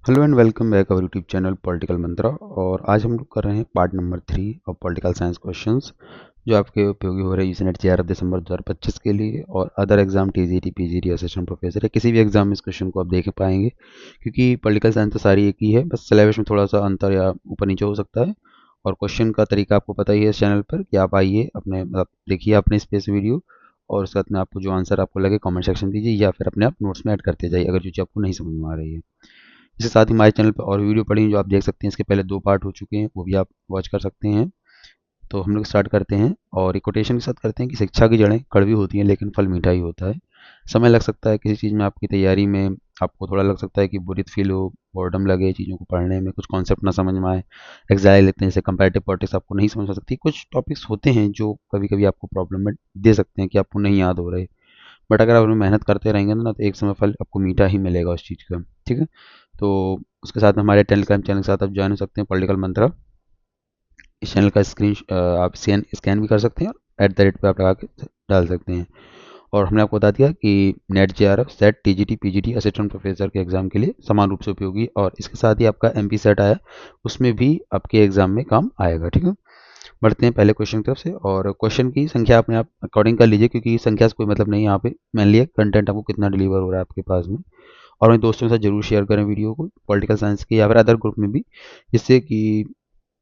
Hello and welcome back our YouTube channel political Mantra. और आज हम लोग कर रहे हैं part number 3 of political science questions जो आपके उपयोगी हो रहे हैं यूसीनेट 11 दिसंबर 2025 के लिए और other exam TGT PGT assistant professor या किसी भी एग्जाम में इस क्वेश्चन को आप देख पाएंगे, क्योंकि पॉलिटिकल साइंस तो सारी एक ही है, बस सिलेबस में थोड़ा सा अंतर या ऊपर नीचे हो सकता है। और क्वेश्चन का तरीका आपको पता ही है इस चैनल पर कि आप आइए अपने मतलब देखिए अपने स्पेस वीडियो और उसके बाद में आपको जो आंसर आपको लगे कमेंट सेक्शन दीजिए या फिर अपने आप नोट्स में ऐड करते जाइए अगर जो चीज़ आपको नहीं समझ में आ रही है। इसके साथ ही हमारे चैनल पर और वीडियो पड़ी हैं जो आप देख सकते हैं, इसके पहले 2 पार्ट हो चुके हैं, वो भी आप वॉच कर सकते हैं। तो हम लोग स्टार्ट करते हैं और एक कोटेशन के साथ करते हैं कि शिक्षा की जड़ें कड़वी होती हैं लेकिन फल मीठा ही होता है। समय लग सकता है किसी चीज़ में, आपकी तैयारी में आपको थोड़ा लग सकता है कि बोरियत फील हो, बोर्डम लगे चीज़ों को पढ़ने में, कुछ कॉन्सेप्ट ना समझ में आए, एग्जाइल लेते हैं जैसे कंपैरेटिव पॉलिटिक्स आपको नहीं समझ आ सकती, कुछ टॉपिक्स होते हैं जो कभी कभी आपको प्रॉब्लम में दे सकते हैं कि आपको नहीं याद हो रहे। बट अगर आप उनमें मेहनत करते रहेंगे ना तो एक समय फल आपको मीठा ही मिलेगा उस चीज़ का। ठीक है, तो उसके साथ में हमारे टेलीग्राम चैनल के साथ आप ज्वाइन हो सकते हैं, पॉलिटिकल मंत्रा। इस चैनल का स्क्रीन आप स्कैन भी कर सकते हैं और @ पे आप लगा के डाल सकते हैं। और हमने आपको बता दिया कि net JRF set TGT PGT assistant professor के एग्जाम के लिए समान रूप से उपयोगी, और इसके साथ ही आपका एमपी सेट आया उसमें भी आपके एग्जाम में काम आएगा। ठीक है, बढ़ते हैं पहले क्वेश्चन की तरफ से। और क्वेश्चन की संख्या अपने आप अकॉर्डिंग कर लीजिए, क्योंकि संख्या से कोई मतलब नहीं है यहाँ पे, मेनली कंटेंट आपको कितना डिलीवर हो रहा है आपके पास में। और अपने दोस्तों के साथ जरूर शेयर करें वीडियो को पॉलिटिकल साइंस के या फिर अदर ग्रुप में भी, जिससे कि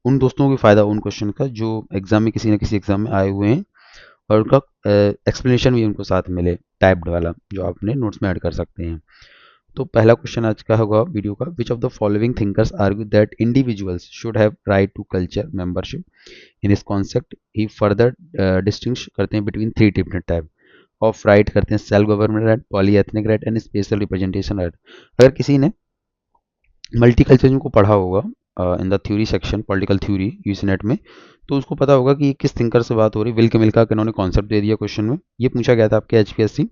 उन दोस्तों को भी फ़ायदा हो उन क्वेश्चन का जो एग्जाम में किसी न किसी एग्जाम में आए हुए हैं, और उनका एक्सप्लेनेशन भी उनको साथ मिले टाइप्ड वाला जो आप अपने नोट्स में ऐड कर सकते हैं। तो पहला क्वेश्चन आज का होगा वीडियो का, which of the following thinkers argue that individuals should have right to culture membership. In इस कॉन्सेप्ट ही फर्दर डिस्टिंग्विश करते हैं between 3 different type of right, करते हैं self government right, poly ethnic right and special representation right. अगर किसी ने multiculturalism को पढ़ा होगा in the theory section political theory UGC NET में, तो उसको पता होगा कि ये किस थिंकर से बात हो रही है। विल्के मिल्का का इन्होंने कॉन्सेप्ट दे दिया क्वेश्चन में, ये पूछा गया था आपके एचपीएससी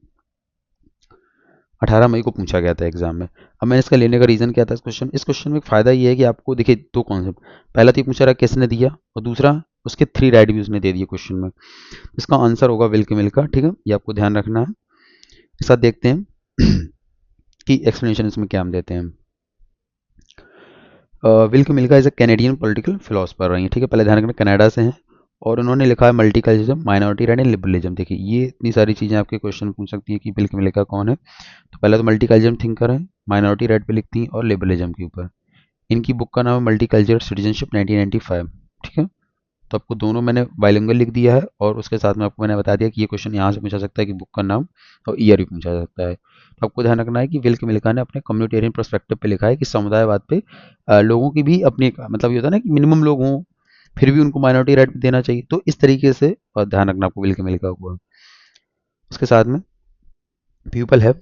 18 मई को पूछा गया था एग्जाम में। अब मैंने इसका लेने का रीज़न क्या था, इस क्वेश्चन में एक फ़ायदा ये है कि आपको देखिए 2 कॉन्सेप्ट, पहला तो ये पूछा रहा किसने दिया, और दूसरा उसके 3 राइट भी उसने दे दिए क्वेश्चन में। इसका आंसर होगा विल्के मिल्का। ठीक है, ये आपको ध्यान रखना है। इस साथ देखते हैं कि एक्सप्लेनेशन इसमें क्या हम देते हैं। Will Kymlicka is a Canadian political philosopher रही हैं। ठीक है, पहले ध्यान रखना कनाडा से हैं, और उन्होंने लिखा है multiculturalism, minority right and liberalism. देखिए ये इतनी सारी चीज़ें आपके क्वेश्चन पूछ सकती है कि विल्के मिल्का कौन है। तो पहले तो मल्टीकल्चरल थिंकर है, माइनॉरिटी राइट पे लिखती हैं और लिबरलिज्म के ऊपर। इनकी बुक का नाम है मल्टीकल्चरल सिटीजनशिप 1995। ठीक है, तो आपको दोनों मैंने बाइलिंगुअल लिख दिया है, और उसके साथ में आपको मैंने बता दिया कि ये क्वेश्चन यहाँ से पूछा सकता है कि बुक का नाम और ईयर भी पूछा सकता है। तो आपको ध्यान रखना है कि विल्के मिल्का ने अपने कम्युनिटेरियन पर्सपेक्टिव पे लिखा है कि समुदायवाद पे लोगों की भी अपनी मतलब ये होता है ना कि मिनिमम लोग हों फिर भी उनको माइनॉरिटी राइट देना चाहिए, तो इस तरीके से ध्यान रखना आपको विल्के मिल्का को। उसके साथ में people have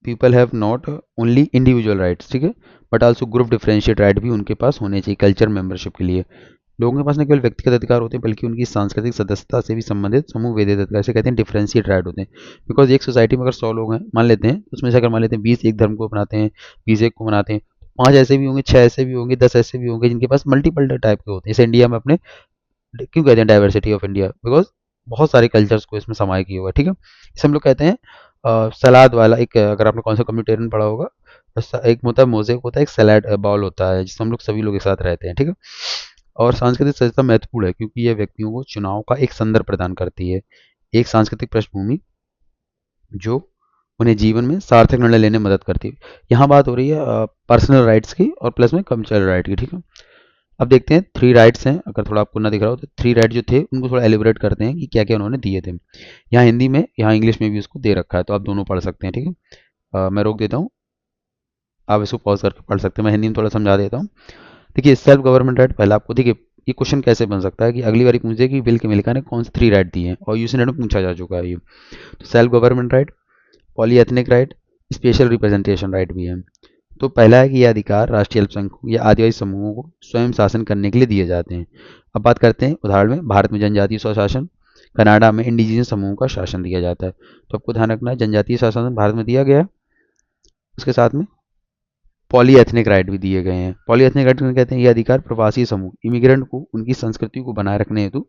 people have not only individual rights, ठीक है, but also group differentiate right भी उनके पास होने चाहिए कल्चर मेंबरशिप के लिए। लोगों के पास न केवल व्यक्तिगत अधिकार होते हैं बल्कि उनकी सांस्कृतिक सदस्यता से भी संबंधित समूह वेदित अधिकार से कहते हैं डिफरेंशिएट राइट होते हैं। बिकॉज एक सोसाइटी में अगर 100 लोग हैं मान लेते हैं, उसमें से अगर मान लेते हैं 20 एक धर्म को अपनाते हैं, 20 एक को मनाते हैं, 5 ऐसे भी होंगे, 6 ऐसे भी होंगे, 10 ऐसे भी होंगे जिनके पास मल्टीपल टाइप के होते हैं। जैसे इंडिया में अपने क्यों कहते हैं डाइवर्सिटी ऑफ इंडिया, बिकॉज बहुत सारे कल्चर्स को इसमें समाये किया हुआ है। ठीक है, इसे हम लोग कहते हैं सलाद वाला एक, अगर आपने कौन सा कम्युनिटेरियन पढ़ा होगा, एक होता है मोज़ेक होता है, एक सलाद बाउल होता है जिसमें हम लोग सभी लोग एक साथ रहते हैं। ठीक है, और सांस्कृतिक सजगता महत्वपूर्ण है क्योंकि यह व्यक्तियों को चुनाव का एक संदर्भ प्रदान करती है, एक सांस्कृतिक पृष्ठभूमि जो उन्हें जीवन में सार्थक निर्णय लेने में मदद करती है। यहाँ बात हो रही है पर्सनल राइट्स की और प्लस में कल्चरल राइट की। ठीक है, अब देखते हैं 3 राइट्स हैं, अगर थोड़ा आपको ना दिख रहा हो तो 3 राइट जो थे उनको थोड़ा एलिब्रेट करते हैं कि क्या क्या उन्होंने दिए थे। यहाँ हिंदी में यहाँ इंग्लिश में भी उसको दे रखा है, तो आप दोनों पढ़ सकते हैं। ठीक है, मैं रोक देता हूँ, आप इसको पॉज करके पढ़ सकते हैं, मैं हिंदी में थोड़ा समझा देता हूँ। देखिए सेल्फ गवर्नमेंट राइट, पहले आपको देखिए ये क्वेश्चन कैसे बन सकता है कि अगली बार पूछे कि विल्के मिल्का ने कौन से 3 राइट दिए हैं, और यूसी नेट में पूछा जा चुका है ये। तो self government right, polyethnic right, special representation right भी है। तो पहला है कि ये अधिकार राष्ट्रीय अल्पसंख्यकों या आदिवासी समूहों को स्वयं शासन करने के लिए दिए जाते हैं। अब बात करते हैं उदाहरण में, भारत में जनजातीय स्वशासन, कनाडा में इंडिजिनस समूहों का शासन दिया जाता है। तो आपको ध्यान रखना है जनजातीय शासन भारत में दिया गया है, उसके साथ में पॉलीएथनिक राइट भी दिए गए हैं। पॉलीएथनिक राइट कहते हैं ये अधिकार प्रवासी समूह इमिग्रेंट को उनकी संस्कृति को बनाए रखने हेतु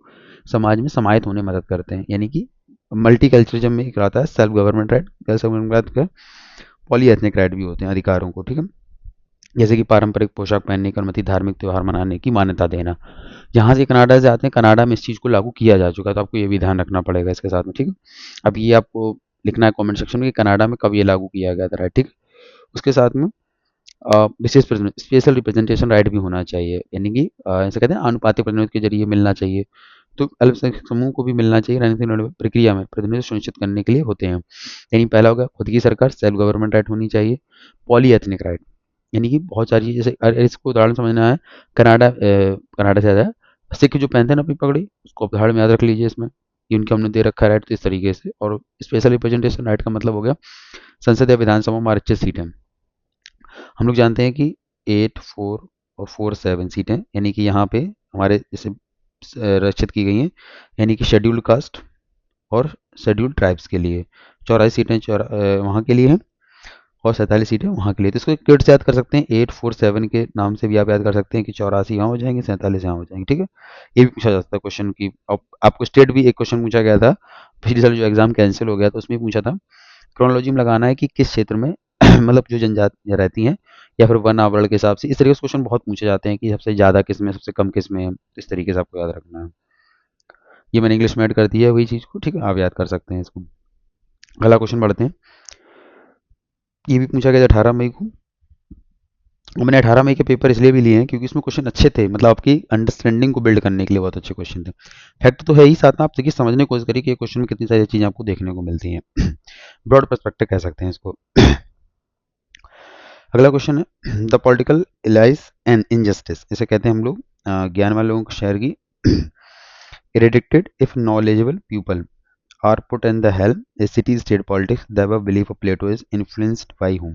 समाज में समाहित होने में मदद करते हैं, यानी कि मल्टीकल्चरिज्म में एक आता है self government right, self government का पॉलीएथनिक राइट भी होते हैं अधिकारों को। ठीक है, जैसे कि पारंपरिक पोशाक पहनने की अनुमति, धार्मिक त्यौहार मनाने की मान्यता देना। जहाँ से कनाडा से आते हैं, कनाडा में इस चीज़ को लागू किया जा चुका है, तो आपको ये भी ध्यान रखना पड़ेगा इसके साथ में, ठीक है। अब ये आपको लिखना है कमेंट सेक्शन में कि कनाडा में कब ये लागू किया गया था, राइट, ठीक। उसके साथ में विशेष स्पेशल रिप्रेजेंटेशन राइट भी होना चाहिए, यानी कि ऐसे कहते हैं आनुपातिक प्रतिनिधित्व के जरिए मिलना चाहिए। तो अल्पसंख्यक समूह को भी मिलना चाहिए राजनीतिक प्रक्रिया में प्रतिनिधित्व सुनिश्चित करने के लिए होते हैं। यानी पहला होगा खुद की सरकार, सेल्फ गवर्नमेंट राइट होनी चाहिए। पॉली एथनिक राइट, यानी कि बहुत सारी चीज़ें, जैसे इसको उदाहरण समझना है, कनाडा से ज़्यादा सिख जो पहनते हैं ना अपनी पगड़ी, उसको उदाहरण में याद रख लीजिए इसमें, कि उनके हमने दे रखा है राइट, तो इस तरीके से। और स्पेशल रिप्रेजेंटेशन राइट का मतलब हो गया संसद या विधानसभा में आरक्षित सीटें। हम लोग जानते हैं कि 8, 4 और 4, 7 सीटें, यानी कि यहाँ पे हमारे जैसे रक्षित की गई हैं, यानी कि शेड्यूल्ड कास्ट और शेड्यूल्ड ट्राइब्स के लिए। 84 सीटें वहाँ के लिए हैं और 47 सीटें वहाँ के लिए। तो इसको क्विड से याद कर सकते हैं, 8, 4, 7 के नाम से भी आप याद कर सकते हैं कि 84 यहाँ हो जाएंगे, 47 यहाँ हो जाएंगे, ठीक है। ये भी पूछा जा सकता है क्वेश्चन की। आपको स्टेट भी एक क्वेश्चन पूछा गया था पिछले साल, जो एग्जाम कैंसिल हो गया, तो उसमें पूछा था क्रोनोलॉजी में लगाना है कि किस क्षेत्र में मतलब जो जनजातियाँ रहती हैं, या फिर वन आवरण के हिसाब से। इस तरीके से क्वेश्चन बहुत पूछे जाते हैं कि सबसे ज़्यादा किस में, सबसे कम किस में है। तो इस तरीके से आपको याद रखना है। ये मैंने इंग्लिश में ऐड कर दिया है वही चीज़ को, ठीक है, आप याद कर सकते हैं इसको। अगला क्वेश्चन बढ़ते हैं। ये भी पूछा गया था 18 मई को। और मैंने 18 मई के पेपर इसलिए भी लिए हैं क्योंकि इसमें क्वेश्चन अच्छे थे, मतलब आपकी अंडरस्टैंडिंग को बिल्ड करने के लिए बहुत अच्छे क्वेश्चन थे। फैक्ट तो है ही, साथ में आप देखिए समझने की कोशिश करिए कि ये क्वेश्चन में कितनी सारी चीज़ें आपको देखने को मिलती हैं। ब्रॉड पर्सपेक्टिव कह सकते हैं इसको। अगला क्वेश्चन है द पॉलिटिकल इलाइज एंड इनजस्टिस, इसे कहते हैं हम लोग ज्ञान वाले लोगों को शहर की eradicated if knowledgeable people are put in the helm a city state politics the above belief of Plato is influenced by whom.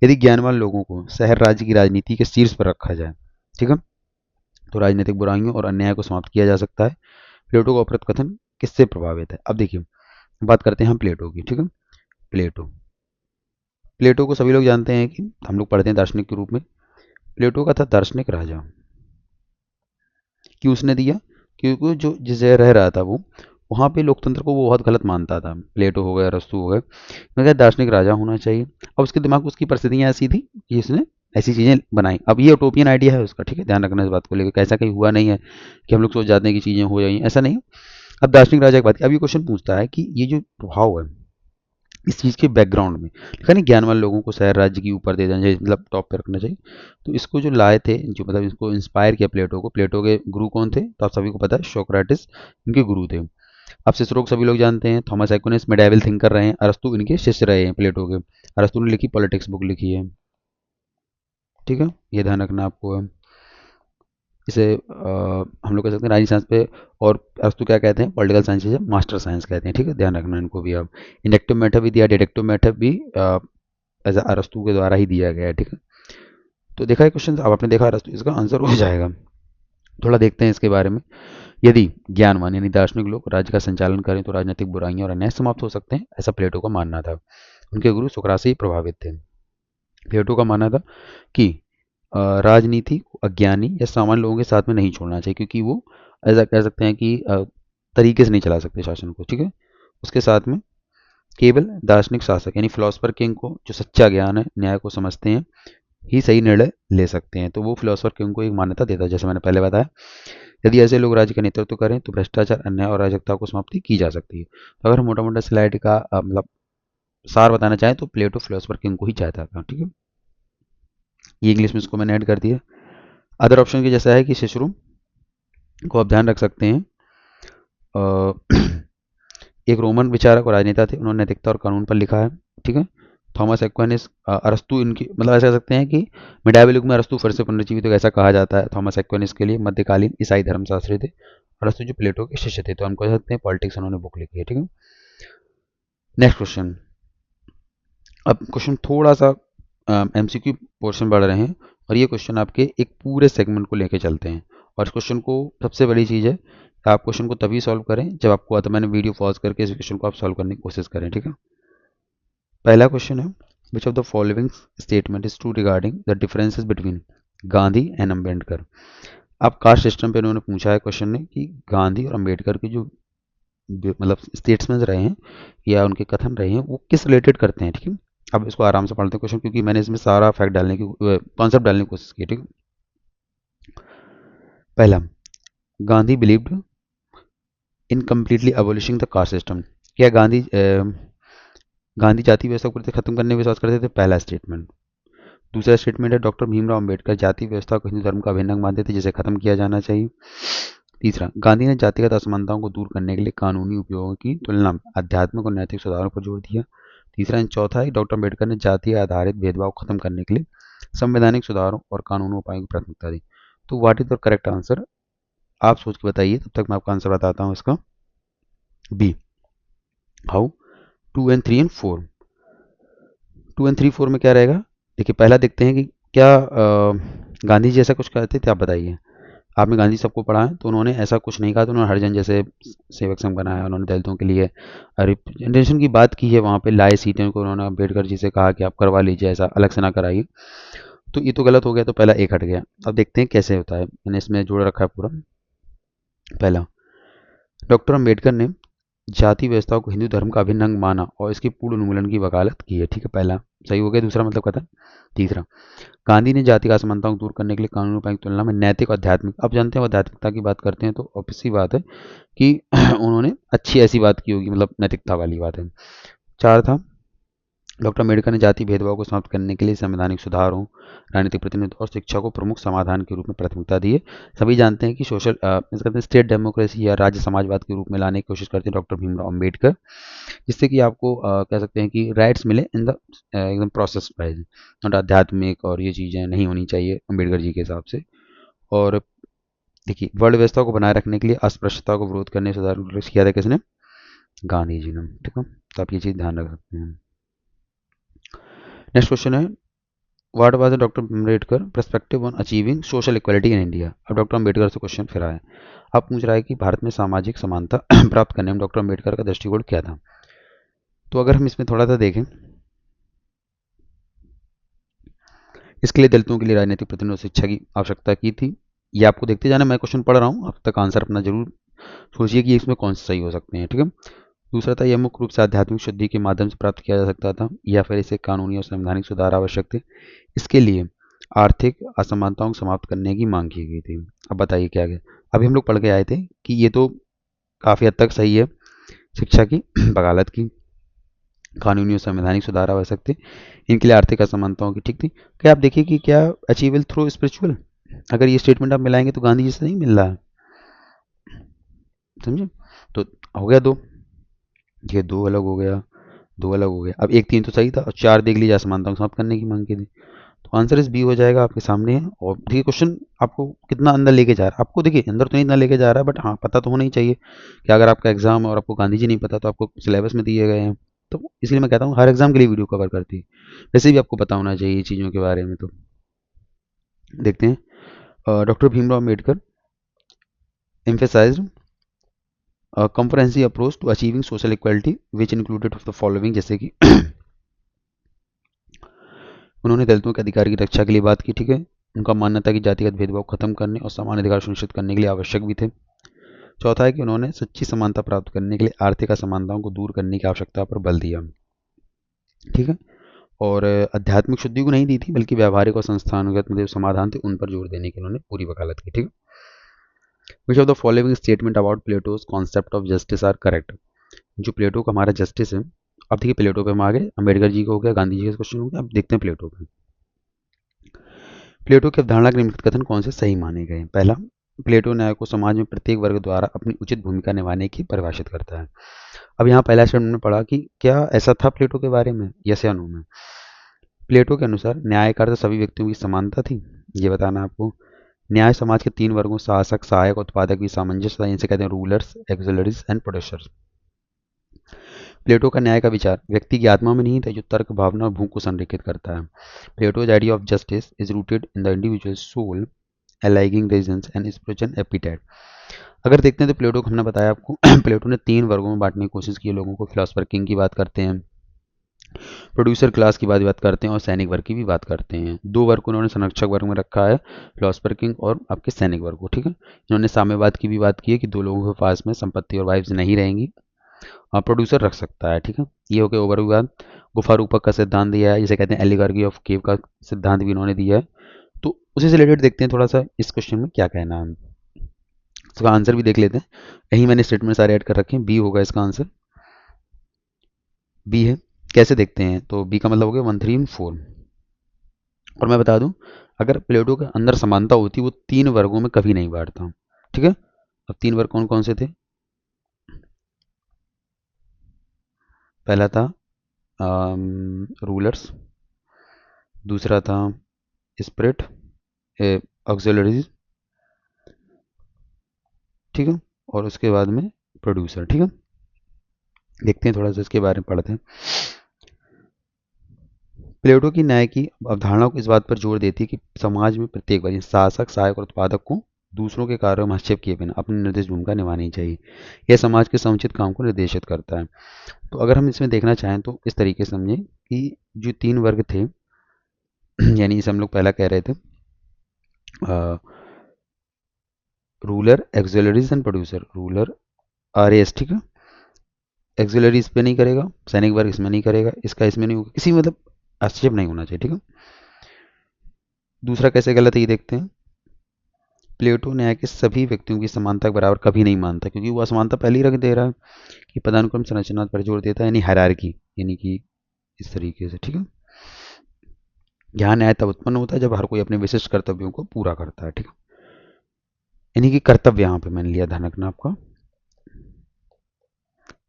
यदि ज्ञानवान लोगों को शहर राज्य की राजनीति के शीर्ष पर रखा जाए, ठीक है, तो राजनीतिक बुराइयों और अन्याय को समाप्त किया जा सकता है। प्लेटो का उपरोक्त कथन किससे प्रभावित है? अब देखिए, बात करते हैं हम प्लेटो की, ठीक है। प्लेटो प्लेटो को सभी लोग जानते हैं कि हम लोग पढ़ते हैं दार्शनिक के रूप में। प्लेटो का था दार्शनिक राजा। क्यों उसने दिया? क्योंकि जो जिस जगह रह रहा था वो, वहाँ पे लोकतंत्र को वो बहुत गलत मानता था। प्लेटो हो गया, अरस्तु हो गए, उन्होंने कहा दार्शनिक राजा होना चाहिए। अब उसके दिमाग में उसकी परिस्थितियाँ ऐसी थी कि उसने ऐसी चीज़ें बनाई। अब ये यूटोपियन आइडिया है उसका, ठीक है, ध्यान रखना इस बात को लेकर। ऐसा कहीं हुआ नहीं है कि हम लोग सोच जाते हैं कि चीज़ें हो जाएंगी, ऐसा नहीं। अब दार्शनिक राजा की बात, अब ये क्वेश्चन पूछता है कि ये जो प्रभाव है इस चीज़ के बैकग्राउंड में, लिखा नहीं ज्ञानवान लोगों को शहर राज्य के ऊपर दे देना चाहिए, मतलब टॉप पे रखना चाहिए। तो इसको जो लाए थे, जो मतलब इसको इंस्पायर किया प्लेटो को, प्लेटो के गुरु कौन थे? तो आप सभी को पता है, सोक्रेटिस इनके गुरु थे। अब सिसरो को सभी लोग जानते हैं, थॉमस एक्विनास मिडाइवल थिंकर रहे हैं, अरस्तु इनके शिष्य रहे हैं प्लेटो के। अरस्तु ने लिखी पॉलिटिक्स बुक लिखी है, ठीक है, ये ध्यान रखना आपको है। इसे हम लोग कह सकते हैं राजनीति साइंस पे, और अरस्तु क्या कहते हैं? पॉलिटिकल साइंस से मास्टर साइंस कहते हैं, ठीक है, ध्यान रखना इनको भी। अब इंडक्टिव मेथड भी दिया, डिडक्टिव मेथड भी एज अरस्तु के द्वारा ही दिया गया है, ठीक है। तो देखा है क्वेश्चन, अब आपने देखा अरस्तु, इसका आंसर हो जाएगा। थोड़ा देखते हैं इसके बारे में। यदि ज्ञानवान यानी दार्शनिक लोग राज्य का संचालन करें तो राजनीतिक बुराइयां और अन्याय समाप्त हो सकते हैं, ऐसा प्लेटो का मानना था। उनके गुरु सुकरात से ही प्रभावित थे। प्लेटो का मानना था कि राजनीति को अज्ञानी या सामान्य लोगों के साथ में नहीं छोड़ना चाहिए, क्योंकि वो ऐसा कह सकते हैं कि तरीके से नहीं चला सकते शासन को, ठीक है। उसके साथ में केवल दार्शनिक शासक यानी फिलोसफर किंग को, जो सच्चा ज्ञान है, न्याय को समझते हैं, ही सही निर्णय ले सकते हैं। तो वो फिलोसफर किंग को एक मान्यता देता है, जैसे मैंने पहले बताया। यदि ऐसे लोग राज्य का नेतृत्व करें तो भ्रष्टाचार, अन्याय और अराजकता को समाप्ति की जा सकती है। तो अगर मोटा मोटा स्लाइड का मतलब सार बताना चाहें तो प्लेटो फिलोसफर किंग को ही चाहता था, ठीक है। ये इंग्लिश में इसको मैंने ऐड कर दिया। अदर ऑप्शन की जैसा है कि सिसरो को आप ध्यान रख सकते हैं, एक रोमन विचारक और राजनेता थे, उन्होंने नैतिकता और कानून पर लिखा है, ठीक है। थॉमस एक्विनास, अरस्तु इनकी मतलब ऐसा कह सकते हैं कि मिडाइवल युग में अरस्तु फिर से पुनर्जीवित, तो ऐसा कहा जाता है थॉमस एक्विनास के लिए। मध्यकालीन ईसाई धर्मशास्त्री थे। अरस्तु जो प्लेटो के शिष्य थे, तो हम कह सकते हैं पॉलिटिक्स उन्होंने बुक लिखी है, ठीक है। Next question. अब क्वेश्चन थोड़ा सा एमसीक्यू पोर्शन बढ़ रहे हैं, और ये क्वेश्चन आपके एक पूरे सेगमेंट को लेके चलते हैं। और इस क्वेश्चन को सबसे बड़ी चीज़ है, आप क्वेश्चन को तभी सॉल्व करें जब आपको आता, मैंने वीडियो पॉज करके इस क्वेश्चन को आप सॉल्व करने की कोशिश करें, ठीक है। पहला क्वेश्चन है, which of the following statement is true regarding the differences between Gandhi and Ambedkar. अब कास्ट सिस्टम पे उन्होंने पूछा है क्वेश्चन ने कि गांधी और अम्बेडकर के जो मतलब स्टेट्समैन रहे हैं या उनके कथन रहे हैं, वो किस रिलेटेड करते हैं, ठीक है। अब इसको आराम से पढ़ते हैं क्वेश्चन, क्योंकि मैंने इसमें सारा फैक्ट डालने की कॉन्सेप्ट डालने की कोशिश की, ठीक है। पहला, Gandhi believed in completely abolishing the caste system. क्या गांधी जाति व्यवस्था को खत्म करने में विश्वास करते थे? पहला स्टेटमेंट। दूसरा स्टेटमेंट है, डॉक्टर भीमराव अंबेडकर जाति व्यवस्था को हिंदू धर्म का अभिन्न अंग मानते थे जिसे खत्म किया जाना चाहिए। तीसरा, गांधी ने जातिगत असमानताओं को दूर करने के लिए कानूनी उपयोगों की तुलना में आध्यात्मिक और नैतिक सुधारों पर जोर दिया। तीसरा एंड चौथा है, डॉक्टर अम्बेडकर ने जाति आधारित भेदभाव को खत्म करने के लिए संवैधानिक सुधारों और कानूनी उपायों की प्राथमिकता दी। तो what is the correct answer, आप सोच के बताइए, तब तक मैं आपका आंसर बताता हूँ इसका। B. How 2 and 3 and 4। 2 and 3 4 में क्या रहेगा? देखिए पहला देखते हैं कि क्या गांधी जी ऐसा कुछ करते थे, आप बताइए। आपने गांधी सबको पढ़ा है, तो उन्होंने ऐसा कुछ नहीं कहा, तो उन्होंने हरिजन जैसे सेवक संघ बनाया, उन्होंने दलितों के लिए रिप्रेजेंटेशन की बात की है, वहाँ पे लाए सीटें को उन्होंने अम्बेडकर जी से कहा कि आप करवा लीजिए, ऐसा अलग से ना कराइए। तो ये तो गलत हो गया, तो पहला एक हट गया। अब देखते हैं कैसे होता है, मैंने इसमें जोड़ रखा है पूरा। पहला, डॉक्टर अम्बेडकर ने जाति व्यवस्था को हिंदू धर्म का अभिन्न अंग माना और इसके पूर्ण उन्मूलन की वकालत की है, ठीक है, पहला सही हो गया। दूसरा मतलब कथन। तीसरा, गांधी ने जाति का असमानताओं को दूर करने के लिए कानूनी उपायों की तुलना में नैतिक और आध्यात्मिक, अब जानते हैं आध्यात्मिकता की बात करते हैं तो ऑब्वियस सी बात है कि उन्होंने अच्छी ऐसी बात की होगी, मतलब नैतिकता वाली बात है। चार था, डॉक्टर अम्बेडकर ने जाति भेदभाव को समाप्त करने के लिए संवैधानिक सुधारों, राजनीतिक प्रतिनिधित्व और शिक्षा को प्रमुख समाधान के रूप में प्राथमिकता दी है। सभी जानते हैं कि स्टेट डेमोक्रेसी या राज्य समाजवाद के रूप में लाने की कोशिश करते हैं डॉक्टर भीमराव अम्बेडकर, जिससे कि आपको कह सकते हैं कि राइट्स मिले इन द एकदम प्रोसेस वाइज, और आध्यात्मिक और ये चीज़ें नहीं होनी चाहिए अम्बेडकर जी के हिसाब से। और देखिए वर्ल्ड व्यवस्था को बनाए रखने के लिए अस्पृश्यता को विरोध करने सुधार किया था किसने? गांधी जी ने, ठीक है। तो आप ये चीज़ ध्यान रख सकते हैं। नेक्स्ट क्वेश्चन है, what was doctor Ambedkar perspective on achieving social equality in India. अब डॉक्टर अम्बेडकर से क्वेश्चन फिर आया, अब पूछ रहा है कि भारत में सामाजिक समानता प्राप्त करने में डॉक्टर अम्बेडकर का दृष्टिकोण क्या था। तो अगर हम इसमें थोड़ा सा देखें, इसके लिए दलितों के लिए राजनीतिक प्रतिनिधित्व शिक्षा की आवश्यकता की थी। ये आपको देखते जाना, मैं क्वेश्चन पढ़ रहा हूँ, अब तक आंसर अपना जरूर सोचिए कि इसमें कौन से सही हो सकते हैं, ठीक है। दूसरा था, यह मुख्य रूप से आध्यात्मिक शुद्धि के माध्यम से प्राप्त किया जा सकता था, या फिर इसे कानूनी और संवैधानिक सुधार आवश्यक थे। इसके लिए आर्थिक असमानताओं को समाप्त करने की मांग की गई थी। अब बताइए क्या है। अभी हम लोग पढ़ के आए थे कि ये तो काफ़ी हद तक सही है, शिक्षा की वकालत की, कानूनी और संवैधानिक सुधार आवश्यक थे, इनके लिए आर्थिक असमानताओं की, ठीक थी। क्या आप देखिए कि क्या अचीवेबल थ्रू स्पिरिचुअल, अगर ये स्टेटमेंट आप मिलाएंगे तो गांधी जी से नहीं मिल रहा है, समझे। तो हो गया दो, ये दो अलग हो गया, दो अलग हो गया। अब एक तीन तो सही था और चार देख लीजिए असमानताओं को समाप्त करने की मांग की थी। तो आंसर इस बी हो जाएगा, आपके सामने है। और देखिए क्वेश्चन आपको कितना अंदर लेके जा रहा है, आपको देखिए अंदर तो नहीं इतना लेके जा रहा है, बट हाँ पता तो होना ही चाहिए कि अगर आपका एग्जाम है और आपको गांधी जी नहीं पता तो आपको सिलेबस में दिए गए हैं। तो इसलिए मैं कहता हूँ हर एग्जाम के लिए वीडियो कवर करती है, वैसे भी आपको पता होना चाहिए चीज़ों के बारे में। तो देखते हैं, doctor Bhimrao Ambedkar emphasized a comprehensive approach to achieving social equality which included the following, जैसे कि उन्होंने दलितों के अधिकार की रक्षा के लिए बात की, ठीक है। उनका मानना था कि जातिगत भेदभाव खत्म करने और समान अधिकार सुनिश्चित करने के लिए आवश्यक भी थे। चौथा है कि उन्होंने सच्ची समानता प्राप्त करने के लिए आर्थिक असमानताओं को दूर करने की आवश्यकता पर बल दिया, ठीक है। और आध्यात्मिक शुद्धि को नहीं दी थी, बल्कि व्यावहारिक और संस्थानगत मतलब समाधान थे उन पर जोर देने की उन्होंने पूरी वकालत की, ठीक है। Which of the following statement about Plato's concept of justice are correct. जो प्लेटो का हमारा जस्टिस है, अब देखिए प्लेटो पे हम आ गए, अम्बेडकर जी को हो गया, गांधी जी का क्वेश्चन हो गया, अब देखते हैं प्लेटो पे। प्लेटो की अवधारणा के निम्नलिखित कथन कौन से सही माने गए। पहला, प्लेटो न्याय को समाज में प्रत्येक वर्ग द्वारा अपनी उचित भूमिका निभाने की परिभाषित करता है। अब यहाँ पहला स्टेटमेंट में पढ़ा कि क्या ऐसा था प्लेटो के बारे में, यस या नो में। प्लेटो के अनुसार न्याय का अर्थ सभी व्यक्तियों की समानता थी, ये बताना आपको। न्याय समाज के तीन वर्गों शासक, सहायक, उत्पादक की सामंजस्य, इनसे कहते हैं रूलर्स, एक्सिलरीज एंड प्रोड्यूसर्स। प्लेटो का न्याय का विचार व्यक्ति की आत्मा में नहीं था, जो तर्क, भावना और भूख को संरेखित करता है। Plato's idea of justice is rooted in the individual soul, alleging reasons and spiritual appetite। अगर देखते हैं तो प्लेटो को हमने बताया आपको प्लेटो ने तीन वर्गों में बांटने की कोशिश की है लोगों को। फिलोसफर किंग की बात करते हैं, प्रोड्यूसर क्लास की बात करते हैं, और सैनिक वर्ग की भी बात करते हैं। दो वर्ग को उन्होंने संरक्षक वर्ग में रखा है, फिलोसफर किंग और आपके सैनिक वर्ग को, ठीक है। इन्होंने साम्यवाद की भी बात की है कि दो लोगों के पास में संपत्ति और वाइफ्स नहीं रहेंगी, प्रोड्यूसर रख सकता है। ठीक है, ये हो गया ओवरव्यू। बात गुफा रूपक का सिद्धांत दिया है, जिसे कहते हैं एलिगॉर्गी ऑफ केव का सिद्धांत भी इन्होंने दिया है। तो उसी से रिलेटेड देखते हैं थोड़ा सा इस क्वेश्चन में क्या कहना है। इसका आंसर भी देख लेते हैं, यही मैंने स्टेटमेंट सारे ऐड कर रखे हैं। बी होगा इसका आंसर, बी है। कैसे देखते हैं, तो बी का मतलब हो गया 1 3 4। और मैं बता दूं, अगर प्लेटो के अंदर समानता होती वो 3 वर्गों में कभी नहीं बांटता। ठीक है, अब 3 वर्ग कौन कौन से थे? पहला था रूलर्स, दूसरा था स्पिरिट, ऑक्सिलरीज, ठीक है, और उसके बाद में प्रोड्यूसर। ठीक है, देखते हैं थोड़ा सा इसके बारे में पढ़ते हैं। प्लेटो की न्याय की अवधारणा को इस बात पर जोर देती है कि समाज में प्रत्येक वर्ग शासक, सहायक और उत्पादक को दूसरों के कार्यों में हस्तक्षेप किए बिना अपनी निर्दिष्ट भूमिका निभानी चाहिए। यह समाज के समुचित काम को निर्देशित करता है। तो अगर हम इसमें देखना चाहें तो इस तरीके से समझें कि जो 3 वर्ग थे, यानी इसे हम लोग पहला कह रहे थे ruler, auxiliaries and producer. Ruler R S, ठीक है, एक्सिलरी इस पे नहीं करेगा, सैनिक वर्ग इसमें नहीं करेगा, इसका इसमें नहीं होगा, किसी मतलब हस्तक्षेप नहीं होना चाहिए। ठीक है, दूसरा कैसे गलत है ये देखते हैं। प्लेटो न्याय के सभी व्यक्तियों की समानता के बराबर कभी नहीं मानता, क्योंकि वो असमानता पहले ही रख दे रहा है कि पदानुक्रम संरचना पर जोर देता है, यानी हायरार्की, यानी कि इस तरीके से। ठीक है, यहाँ न्याय तब उत्पन्न होता है जब हर कोई अपने विशिष्ट कर्तव्यों को पूरा करता है। ठीक है, यानी कि कर्तव्य यहाँ पे मैंने लिया, ध्यान रखना आपका।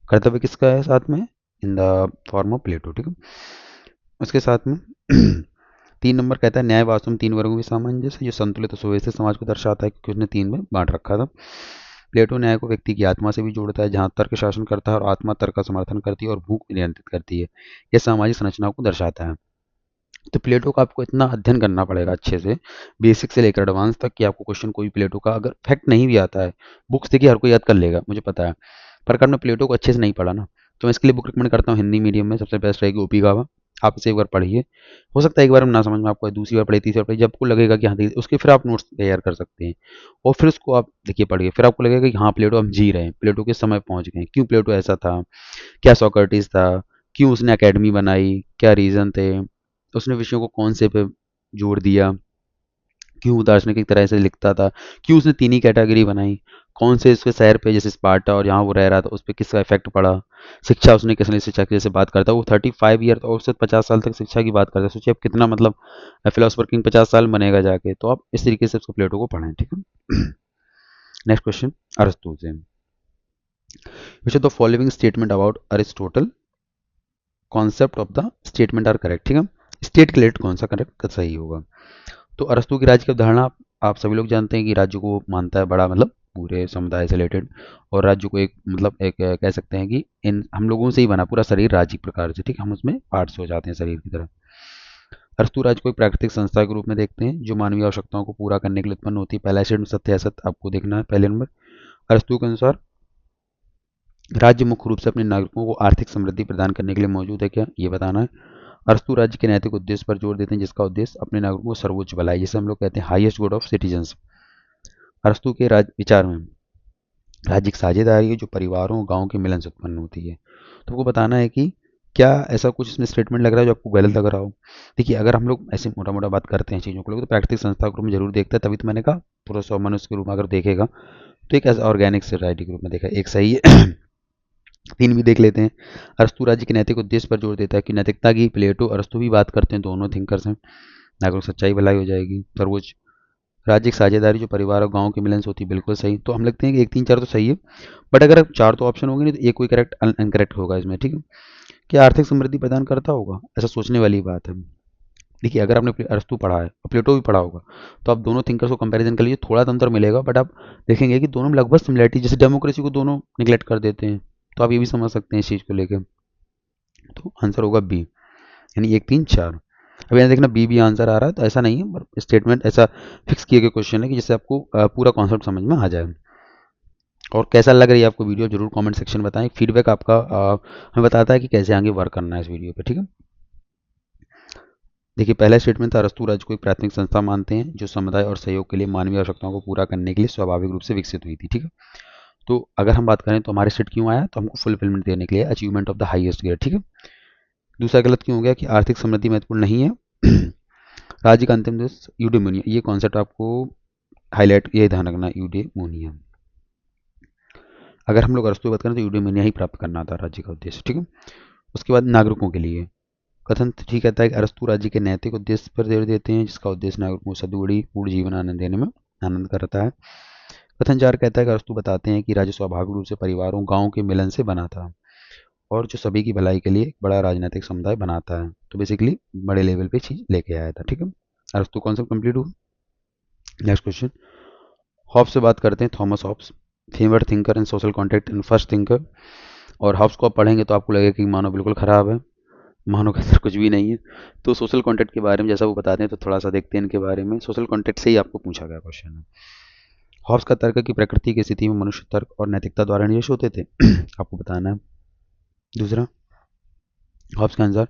कर्तव्य किसका है साथ में? In the form of Plato. ठीक है, उसके साथ में 3 नंबर कहता है न्याय वास्तव में 3 वर्गों की सामंजस्य, जो संतुलित और सुव्यवस्थित समाज को दर्शाता है, क्योंकि उसने 3 में बांट रखा था। प्लेटो न्याय को व्यक्ति की आत्मा से भी जोड़ता है, जहाँ तर्क शासन करता है और आत्मा तर्क का समर्थन करती है और भूख नियंत्रित करती है। यह सामाजिक संरचना को दर्शाता है। तो प्लेटो का आपको इतना अध्ययन करना पड़ेगा अच्छे से, बेसिक से लेकर एडवांस तक, कि आपको क्वेश्चन कोई प्लेटो का अगर फैक्ट नहीं भी आता है, बुक्स देखिए हर कोई याद कर लेगा, मुझे पता है, पर अगर मैं प्लेटो को अच्छे से नहीं पढ़ा ना, तो मैं इसके लिए बुक रिकमेंड करता हूँ हिंदी मीडियम में सबसे बेस्ट रहेगी ओपी गावा। आप इसे एक बार पढ़िए, हो सकता है एक बार हम ना समझ में आपको दूसरी बार पढ़िए, तीसरी बार पढ़िए, जब आपको लगेगा कि हाँ देखिए, उसके फिर आप नोट्स तैयार कर सकते हैं और फिर उसको आप देखिए पढ़िए, फिर आपको लगेगा कि हाँ प्लेटो हम जी रहे हैं, प्लेटो के समय पहुंच गए, क्यों प्लेटो ऐसा था, क्या सोक्रेटिस था, क्यों उसने एकेडमी बनाई, क्या रीज़न थे, उसने विषयों को कौन से पे जोड़ दिया, क्यों दार्शनिक एक तरह से लिखता था, क्यों उसने 3 ही कैटेगरी बनाई, कौन से उसके शहर पे जैसे स्पार्टा और जहाँ वो रह रहा था उस पर किसका इफेक्ट पड़ा, शिक्षा उसने किस लिए शिक्षा की जैसे बात करता है, वो 35 ईयर और उससे 50 साल तक शिक्षा की बात करता है। सोचिए आप कितना मतलब फिलोसफर किंग 50 साल बनेगा जाके, तो आप इस तरीके से उसको प्लेटो को पढ़ें। ठीक है, नेक्स्ट क्वेश्चन अरस्तु से, which of the following statement about Aristotle concept of the statement are correct. ठीक है, स्टेट के रिलेटेड कौन सा करेक्ट सही होगा। तो अरस्तु की राज्य की अवधारणा आप सभी लोग जानते हैं कि राज्य को मानता है बड़ा, मतलब पूरे समुदाय से रिलेटेड, और राज्य को एक मतलब एक कह सकते हैं कि इन हम लोगों से ही बना पूरा शरीर राज्य की प्रकार से। ठीक है, हम उसमें पार्ट्स हो जाते हैं शरीर की तरह। अरस्तु राज्य को एक प्राकृतिक संस्था के रूप में देखते हैं जो मानवीय आवश्यकताओं को पूरा करने के लिए उत्पन्न होती है। पहला स्टेटमेंट सत्य असत आपको देखना है। पहले नंबर, अरस्तु के अनुसार राज्य मुख्य रूप से अपने नागरिकों को आर्थिक समृद्धि प्रदान करने के लिए मौजूद है, क्या ये बताना है। अरस्तु राज्य के नैतिक उद्देश्य पर जोर देते हैं, जिसका उद्देश्य अपने नागरिकों को सर्वोच्च भलाई, जिसे हम लोग कहते हैं हाईएस्ट गुड ऑफ सिटीजन्स। अरस्तु के विचार में राज्य की साझेदारी है जो परिवारों गांव के मिलन से उत्पन्न होती है। तो आपको बताना है कि क्या ऐसा कुछ इसमें स्टेटमेंट लग रहा है जो आपको गलत लग रहा हो। देखिए अगर हम लोग ऐसे मोटा मोटा बात करते हैं चीज़ों को लोग, तो प्राकृतिक संस्था के रूप में जरूर देखते हैं, तभी तो मैंने कहा पूरा सौ मनुष्य के रूप में अगर देखेगा तो एक ऐसा ऑर्गेनिक सोसाइटी के रूप में देखा, एक सही है। 3 भी देख लेते हैं। अरस्तु राज्य के नैतिक उद्देश्य पर जोर देता है कि नैतिकता की प्लेटो अरस्तु भी बात करते हैं, दोनों थिंकर्स हैं। नागरिक सच्चाई भलाई हो जाएगी, सर्वोच्च राज्य की साझेदारी जो परिवार और गांव के मिलन से होती है, बिल्कुल सही। तो हम लगते हैं कि 1 3 4 तो सही है, बट अगर 4 तो ऑप्शन होंगे नहीं तो एक कोई करेक्ट इनकरेक्ट होगा इसमें। ठीक है, क्या आर्थिक समृद्धि प्रदान करता होगा, ऐसा सोचने वाली बात है। देखिए अगर आपने अरस्तु पढ़ा है और प्लेटो भी पढ़ा होगा, तो आप दोनों थिंकर्स को कंपैरिजन कर लीजिए, थोड़ा तो अंतर मिलेगा, बट आप देखेंगे कि दोनों में लगभग सिमिलरिटी, जैसे डेमोक्रेसी को दोनों निगलेक्ट कर देते हैं, तो आप ये भी समझ सकते हैं इस चीज़ को लेकर। तो आंसर होगा बी, यानी 1 3 4। अब यहाँ देखना बी भी आंसर आ रहा है, तो ऐसा नहीं है, पर स्टेटमेंट ऐसा फिक्स किए गए क्वेश्चन है कि जिससे आपको पूरा कॉन्सेप्ट समझ में आ जाए। और कैसा लग रही है आपको वीडियो, जरूर कमेंट सेक्शन में बताएं। फीडबैक आपका हमें बताता है कि कैसे आगे वर्क करना है इस वीडियो पे। ठीक है, देखिए पहला स्टेटमेंट था अरस्तु राज्य को एक प्राथमिक संस्था मानते हैं जो समुदाय और सहयोग के लिए मानवीय आवश्यकताओं को पूरा करने के लिए स्वाभाविक रूप से विकसित हुई थी। ठीक है, तो अगर हम बात करें तो हमारे सेट क्यों आया, तो हमको फुलफिलमेंट देने के लिए, achievement of the highest grade, ठीक है। दूसरा गलत क्यों हो गया कि आर्थिक समृद्धि महत्वपूर्ण नहीं है। राज्य का अंतिम देश यूडेमोनिया, ये कॉन्सेप्ट आपको हाईलाइट, ये ध्यान रखना, यूडेमोनिया। अगर हम लोग अरस्तु की बात करें तो यूडेमोनिया ही प्राप्त करना था राज्य का उद्देश्य, ठीक है। उसके बाद नागरिकों के लिए कथन ठीक कहता है कि अरस्तु राज्य के नैतिक उद्देश्य पर जोर देते हैं, जिसका उद्देश्य नागरिकों को सदुड़ी पूर्ण जीवन आनंद देने में आनंद करता है। कथन 4 कहता है कि अरस्तु बताते हैं कि राज्य स्वाभाविक रूप से परिवारों गांवों के मिलन से बना था और जो सभी की भलाई के लिए एक बड़ा राजनीतिक समुदाय बनाता है। तो बेसिकली बड़े लेवल पे चीज लेके आया था, ठीक है। अरस्तु कॉन्सेप्ट कंप्लीट हुआ। नेक्स्ट क्वेश्चन, हॉब्स से बात करते हैं। Thomas Hobbes, famous thinker and social contract and first thinker. और हॉब्स को आप पढ़ेंगे तो आपको लगेगा कि मानो बिल्कुल खराब है, मानो के अंदर कुछ भी नहीं है। तो सोशल कॉन्ट्रैक्ट के बारे में जैसा वो बताते हैं तो थोड़ा सा देखते हैं इनके बारे में। सोशल कॉन्ट्रैक्ट से ही आपको पूछा गया क्वेश्चन है। हॉब्स का तर्क है कि प्रकृति की स्थिति में मनुष्य तर्क और नैतिकता द्वारा निवेश होते थे। आपको बताना है। दूसरा, हॉब्स के अनुसार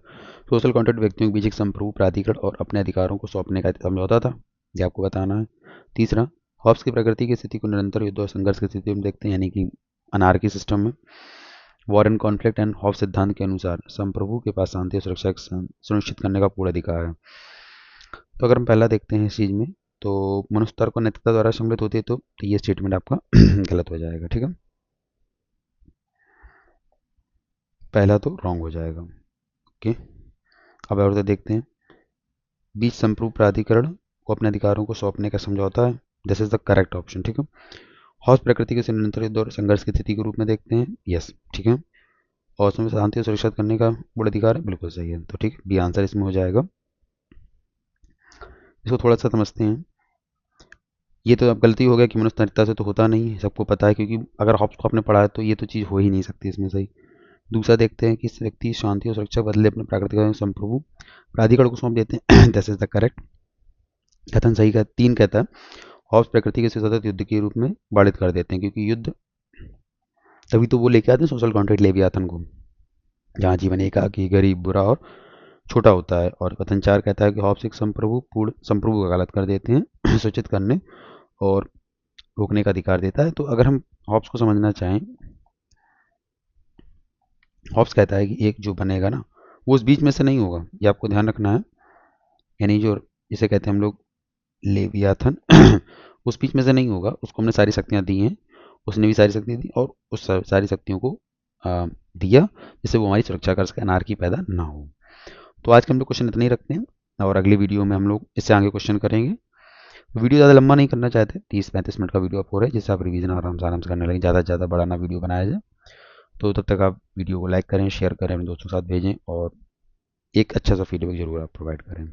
सोशल कॉन्ट्रैक्ट व्यक्तियों के बीच एक संप्रभु प्राधिकरण और अपने अधिकारों को सौंपने का समझौता था, ये आपको बताना है। तीसरा, हॉब्स की प्रकृति की स्थिति को निरंतर युद्ध और संघर्ष की स्थिति में देखते हैं, यानी कि अनार्की सिस्टम में। War and conflict and Hobbes सिद्धांत के अनुसार संप्रभु के पास शांति और सुरक्षा सुनिश्चित करने का पूरा अधिकार है। तो अगर हम पहला देखते हैं इस चीज़ में, तो मनुष्य तर्क और नैतिकता द्वारा सम्मिलित होती है, तो ये स्टेटमेंट आपका गलत हो जाएगा, ठीक है। पहला तो रॉन्ग हो जाएगा। ओके, अब और देखते हैं। बीच संप्रभु प्राधिकरण को अपने अधिकारों को सौंपने का समझौता है, this is the correct option, ठीक है। हॉब्स प्रकृति के निरंतर युद्ध और संघर्ष की स्थिति के रूप में देखते हैं, यस, ठीक है। और उसमें शांति और सुरक्षित करने का पूर्ण अधिकार है, बिल्कुल सही है। तो ठीक, बी आंसर इसमें हो जाएगा। इसको थोड़ा सा समझते हैं। ये तो अब गलती हो गया कि मनुष्य नैतिकता से तो होता नहीं है, सबको पता है, क्योंकि अगर हॉब्स को आपने पढ़ा है तो ये तो चीज़ हो ही नहीं सकती इसमें, सही। दूसरा देखते हैं कि इस व्यक्ति शांति और सुरक्षा के बदले अपने प्राकृतिक संप्रभु प्राधिकरण को सौंप देते हैं, दिस इज द करेक्ट कथन, सही का 3 कहता है हॉब्स प्रकृति के सतत युद्ध के रूप में बाधित कर देते हैं, क्योंकि युद्ध तभी तो वो लेके आते हैं सोशल कॉन्ट्रैक्ट लेवियाथन को, जहाँ जीवन एकाकी, गरीब, बुरा और छोटा होता है। और कथन 4 कहता है कि हॉब्स एक संप्रभु वकालत कर देते हैं, सूचित करने और रोकने का अधिकार देता है। तो अगर हम हॉब्स को समझना चाहें, हॉब्स कहता है कि एक जो बनेगा ना वो उस बीच में से नहीं होगा, ये आपको ध्यान रखना है। यानी जो जिसे कहते हैं हम लोग लेवियाथन, उस बीच में से नहीं होगा, उसको हमने सारी शक्तियाँ दी हैं, उसने भी सारी शक्तियाँ दी और उस सारी शक्तियों को दिया जिससे वो हमारी सुरक्षा कर सके, अनार्की पैदा ना हो। तो आज के हम लोग क्वेश्चन इतने ही रखते हैं और अगली वीडियो में हम लोग इससे आगे क्वेश्चन करेंगे। वीडियो ज़्यादा लंबा नहीं करना चाहते, 30-35 मिनट का वीडियो आप हो रहा है, जिससे आप रिवीजन आराम से करने लगे, ज़्यादा से ज़्यादा बड़ा ना वीडियो बनाया जाए। तो तब तक आप वीडियो को लाइक करें, शेयर करें, अपने दोस्तों के साथ भेजें और एक अच्छा सा फीडबैक जरूर आप प्रोवाइड करें।